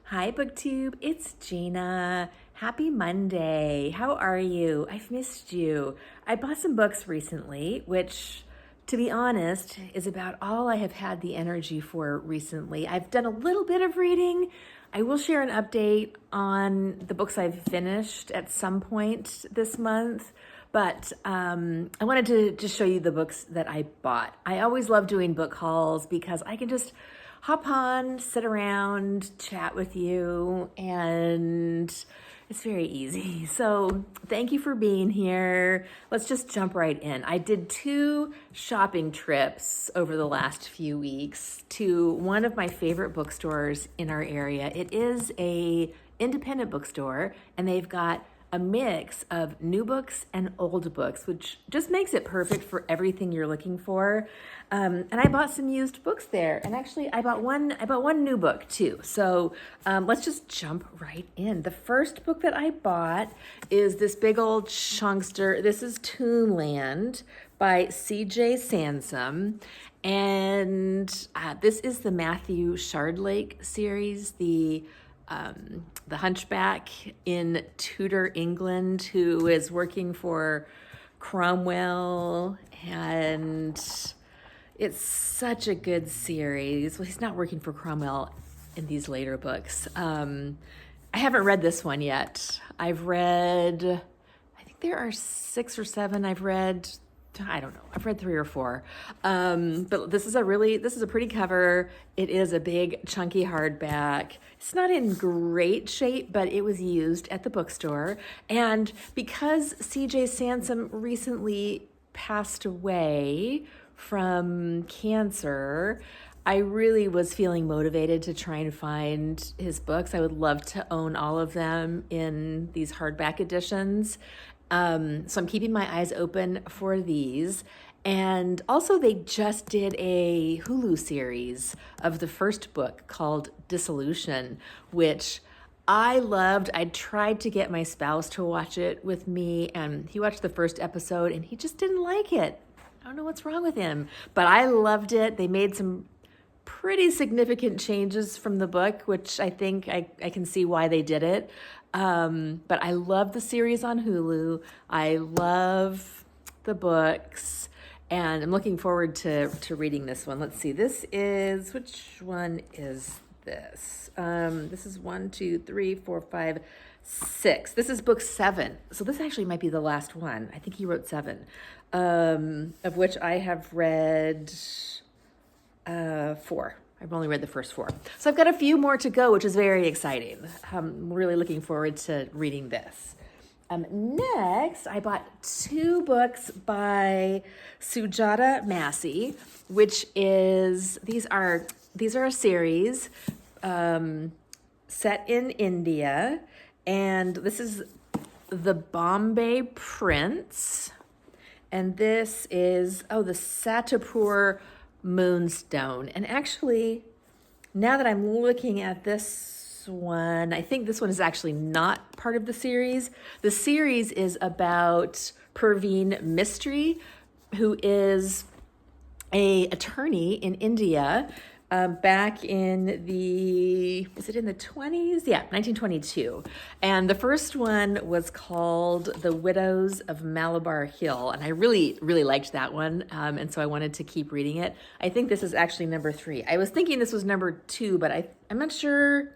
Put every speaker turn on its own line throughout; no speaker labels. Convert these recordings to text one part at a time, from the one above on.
Hi, BookTube. It's Gina. Happy Monday. How are you? I've missed you. I bought some books recently, which, to be honest, is about all I have had the energy for recently. I've done a little bit of reading. I will share an update on the books I've finished at some point this month. But I wanted to just show you the books that I bought. I always love doing book hauls because I can just hop on, sit around, chat with you, and it's very easy. So thank you for being here. Let's just jump right in. I did 2 shopping trips over the last few weeks to one of my favorite bookstores in our area. It is a independent bookstore, and they've got a mix of new books and old books, which just makes it perfect for everything you're looking for. And I bought some used books there, and actually I bought one new book too. So let's just jump right in. The first book that I bought is this big old chunkster. This is Tombland by CJ Sansom, and this is the Matthew Shardlake series, the hunchback in Tudor England who is working for Cromwell, and it's such a good series. Well, he's not working for Cromwell in these later books. I haven't read this one yet. I think there are 6 or 7 I don't know. I've read 3 or 4. But this is a pretty cover. It is a big chunky hardback. It's not in great shape, but it was used at the bookstore. And because CJ Sansom recently passed away from cancer, I really was feeling motivated to try and find his books. I would love to own all of them in these hardback editions. So I'm keeping my eyes open for these. And also they just did a Hulu series of the first book called Dissolution, which I loved. I tried to get my spouse to watch it with me, and he watched the first episode and he just didn't like it. I don't know what's wrong with him, but I loved it. They made some pretty significant changes from the book, which I think I can see why they did it. But I love the series on Hulu. I love the books, and I'm looking forward to reading this one. Let's see. Which one is this? This is 1, 2, 3, 4, 5, 6. This is book 7. So this actually might be the last one. I think he wrote 7, of which I have read 4. I've only read the first 4. So I've got a few more to go, which is very exciting. I'm really looking forward to reading this. Next, I bought 2 books by Sujata Massey, which these are a series set in India, and this is the Bombay Prince, and this is the Satapur Moonstone. And actually, now that I'm looking at this one, I think this one is actually not part of the series. The series is about Perveen Mistry, who is an attorney in India back in the 20s? Yeah, 1922. And the first one was called The Widows of Malabar Hill. And I really, really liked that one. And so I wanted to keep reading it. I think this is actually number 3. I was thinking this was number 2, but I'm not sure.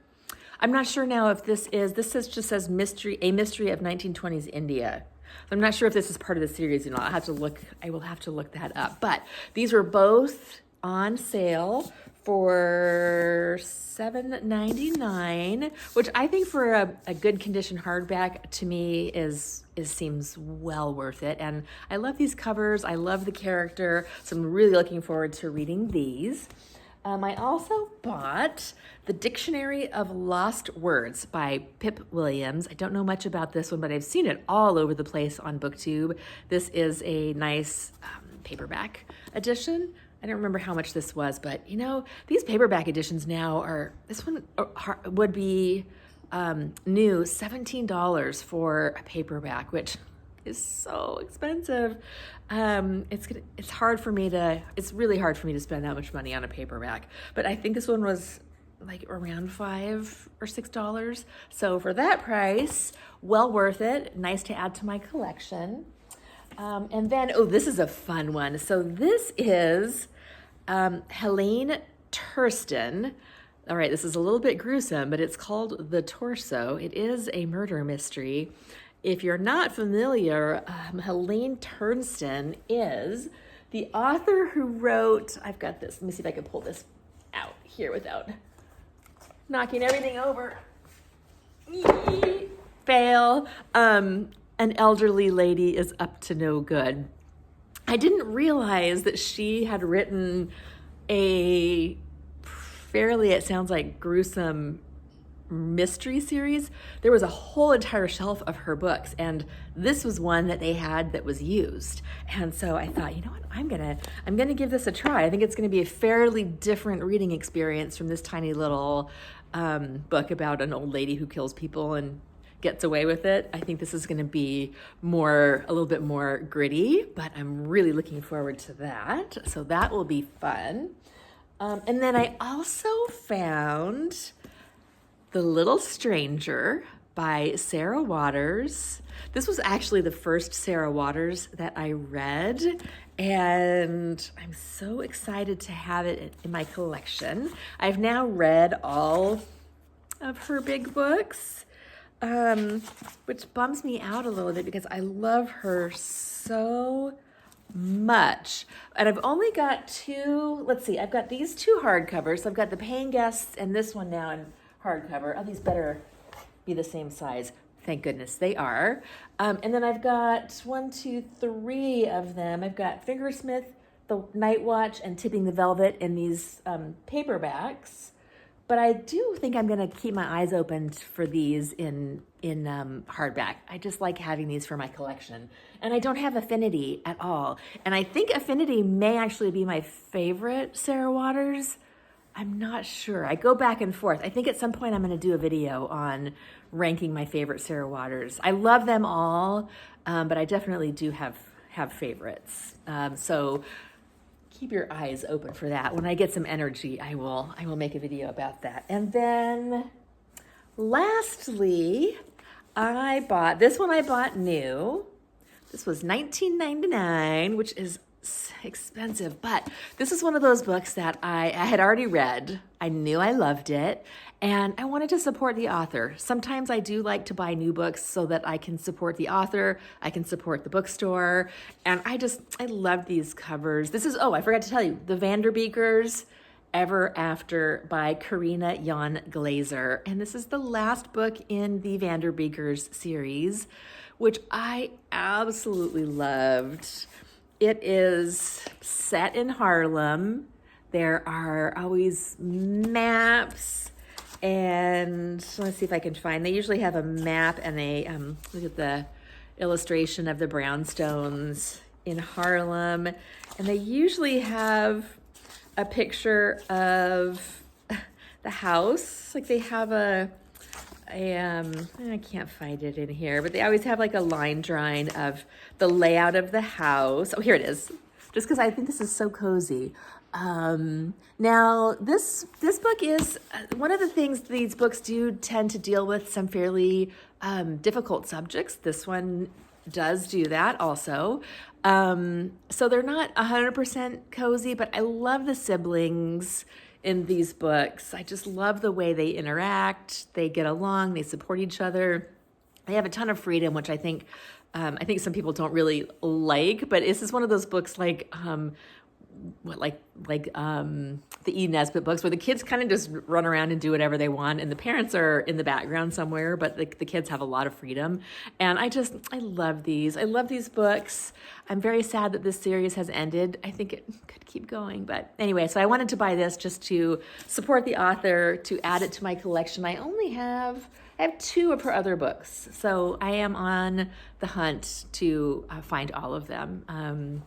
I'm not sure now if this just says mystery, a mystery of 1920s India. I'm not sure if this is part of the series. I will have to look that up. But these were both on sale for $7.99, which I think for a good condition hardback, to me seems well worth it. And I love these covers. I love the character. So I'm really looking forward to reading these. I also bought The Dictionary of Lost Words by Pip Williams. I don't know much about this one, but I've seen it all over the place on BookTube. This is a nice paperback edition. I don't remember how much this was, but these paperback editions now this one would be new, $17 for a paperback, which is so expensive. It's really hard for me to spend that much money on a paperback, but I think this one was like around $5 or $6. So for that price, well worth it. Nice to add to my collection. And then, oh, this is a fun one. So this is Helene Tursten. All right, this is a little bit gruesome, but it's called The Torso. It is a murder mystery. If you're not familiar, Helene Tursten is the author who wrote, I've got this, let me see if I can pull this out here without knocking everything over. Fail. An elderly lady is up to no good. I didn't realize that she had written a fairly, it sounds like, gruesome mystery series. There was a whole entire shelf of her books, and this was one that they had that was used. And so I thought, you know what, I'm gonna give this a try. I think it's gonna be a fairly different reading experience from this tiny little book about an old lady who kills people and gets away with it. I think this is gonna be a little bit more gritty, but I'm really looking forward to that. So that will be fun. And then I also found The Little Stranger by Sarah Waters. This was actually the first Sarah Waters that I read, and I'm so excited to have it in my collection. I've now read all of her big books, which bums me out a little bit because I love her so much. And I've only got I've got these two hardcovers. I've got The Paying Guests and this one now in hardcover. Oh, these better be the same size. Thank goodness they are. And then I've got 3 of them. I've got Fingersmith, The Night Watch, and Tipping the Velvet in these paperbacks. But I do think I'm going to keep my eyes open for these in hardback. I just like having these for my collection. And I don't have Affinity at all. And I think Affinity may actually be my favorite Sarah Waters. I'm not sure. I go back and forth. I think at some point I'm going to do a video on ranking my favorite Sarah Waters. I love them all, but I definitely do have favorites. So keep your eyes open for that. When I get some energy, I will make a video about that. And then lastly, I bought new. This was $19.99, which is expensive, but this is one of those books that I had already read. I knew I loved it, and I wanted to support the author. Sometimes I do like to buy new books so that I can support the author, I can support the bookstore, and I love these covers. This is, I forgot to tell you, The Vanderbeekers, Ever After by Karina Glaser. And this is the last book in the Vanderbeekers series, which I absolutely loved. It is set in Harlem. There are always maps, and let's see if I can find. They usually have a map and look at the illustration of the brownstones in Harlem, and they usually have a picture of the house. Like they have I can't find it in here, but they always have like a line drawing of the layout of the house. Oh, here it is. Just because I think this is so cozy. Now this book is one of the things these books do tend to deal with some fairly difficult subjects. This one does do that also. So they're not 100% cozy, but I love the siblings in these books. I just love the way they interact. They get along, they support each other. They have a ton of freedom, which I think some people don't really like, but this is one of those books like the E. Nesbitt books where the kids kind of just run around and do whatever they want, and the parents are in the background somewhere, but the kids have a lot of freedom. And I love these. I love these books. I'm very sad that this series has ended. I think it could keep going, but anyway, so I wanted to buy this just to support the author, to add it to my collection. I have 2 of her other books, so I am on the hunt to find all of them.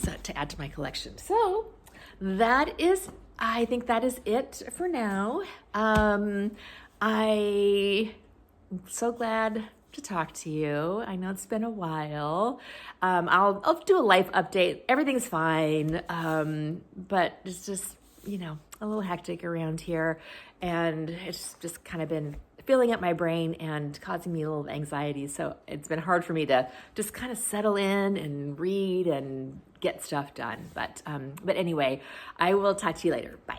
To add to my collection. So I think that is it for now. I'm so glad to talk to you. I know it's been a while. I'll do a life update. Everything's fine. But it's just a little hectic around here, and it's just kind of been filling up my brain and causing me a little anxiety. So it's been hard for me to just kind of settle in and read and get stuff done. But anyway, I will talk to you later. Bye.